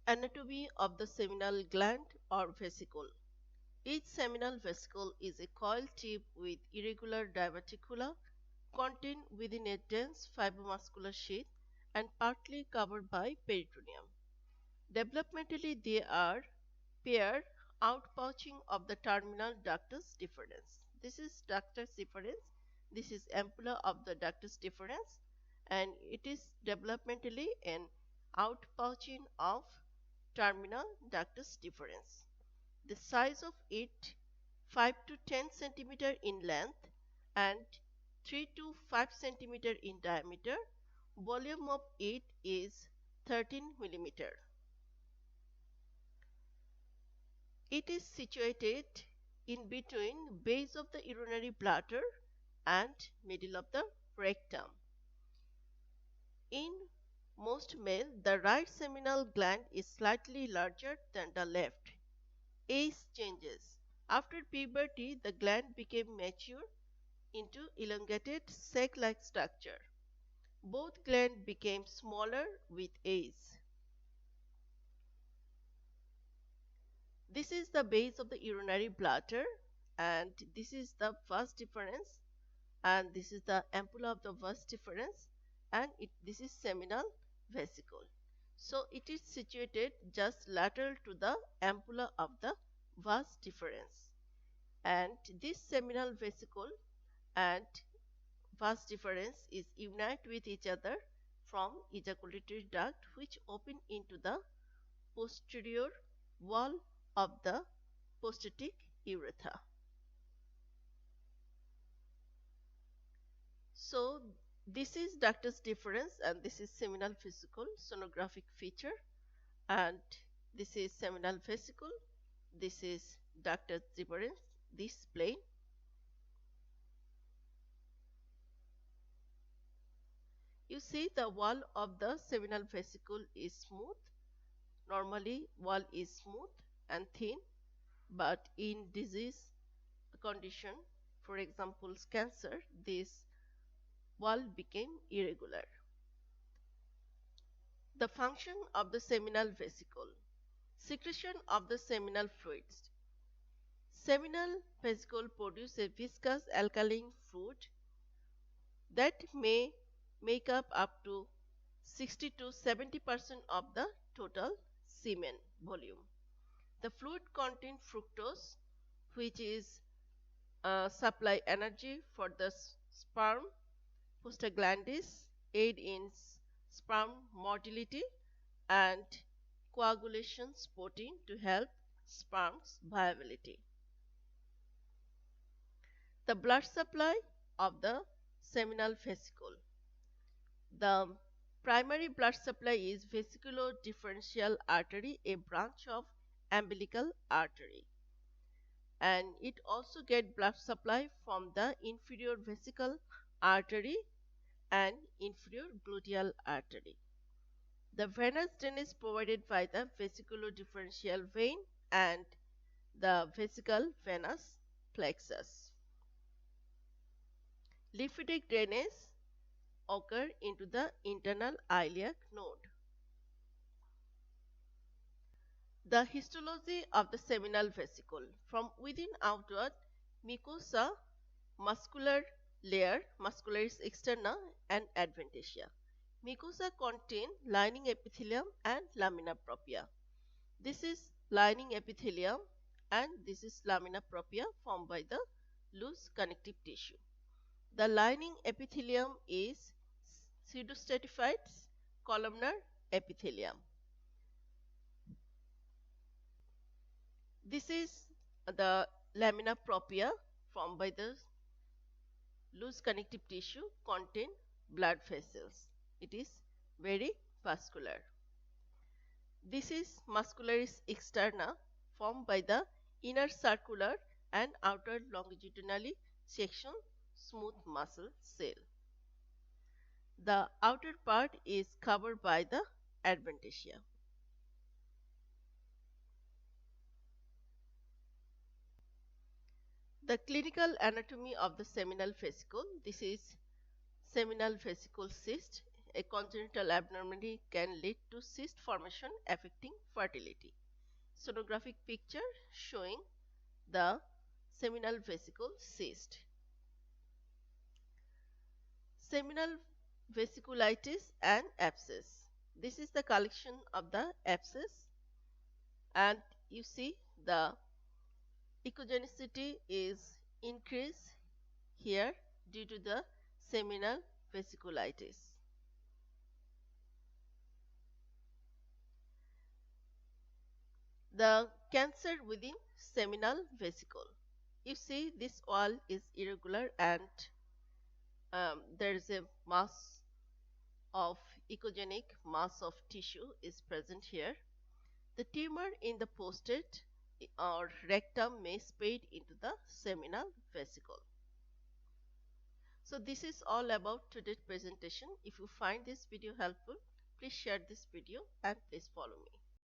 Anatomy of the seminal gland or vesicle. Each seminal vesicle is a coiled tube with irregular diverticula contained within a dense fibromuscular sheath and partly covered by peritoneum. Developmentally, they are paired outpouching of the terminal ductus deferens. This is ductus deferens. This is ampulla of the ductus deferens, and it is developmentally an outpouching of terminal ductus deferens. The size of it 5 to 10 centimeter in length and 3 to 5 centimeter in diameter. Volume of it is 13 millimeter. It is situated in between base of the urinary bladder and middle of the rectum. In most male, the right seminal gland is slightly larger than the left. Age changes. After puberty, the gland became mature into elongated sac-like structure. Both glands became smaller with age. This is the base of the urinary bladder, and this is the vas deferens, and this is the ampulla of the vas deferens, and this is seminal vesicle. So it is situated just lateral to the ampulla of the vas deferens, and this seminal vesicle and vas deferens is unite with each other from ejaculatory duct which open into the posterior wall of the prostatic urethra. So this is ductus deferens and this is seminal vesicle sonographic feature, and this is seminal vesicle, this is ductus deferens, this plane. You see the wall of the seminal vesicle is smooth. Normally wall is smooth and thin, but in disease condition, for example cancer, this wall became irregular. The function of the seminal vesicle. Secretion of the seminal fluids. Seminal vesicle produce a viscous alkaline fluid that may make up to 60 to 70% of the total semen volume. The fluid contains fructose, which is supply energy for the sperm, prostaglandins, aid in sperm motility, and coagulation protein to help sperm's viability. The blood supply of the seminal vesicle. The primary blood supply is vesiculo-deferential artery, a branch of umbilical artery, and it also gets blood supply from the inferior vesical artery and inferior gluteal artery. The venous drainage provided by the vesiculo-deferential vein and the vesical venous plexus. Lymphatic drainage occur into the internal iliac node. The histology of the seminal vesicle. From within outward, mucosa, muscular layer, muscularis externa and adventitia. Mucosa contain lining epithelium and lamina propria. This is lining epithelium and this is lamina propria formed by the loose connective tissue. The lining epithelium is pseudostratified columnar epithelium. This is the lamina propria formed by the loose connective tissue contain blood vessels. It is very vascular. This is muscularis externa formed by the inner circular and outer longitudinally section smooth muscle cell. The outer part is covered by the adventitia. The clinical anatomy of the seminal vesicle. This is seminal vesicle cyst, a congenital abnormality can lead to cyst formation affecting fertility. Sonographic picture showing the seminal vesicle cyst. Seminal vesiculitis and abscess. This is the collection of the abscess, and you see the echogenicity is increased here due to the seminal vesiculitis. The cancer within seminal vesicle. You see this wall is irregular and there is a mass of echogenic mass of tissue is present here. The tumor in the prostate or rectum may spread into the seminal vesicle. So this is all about today's presentation. If you find this video helpful, please share this video and please follow me.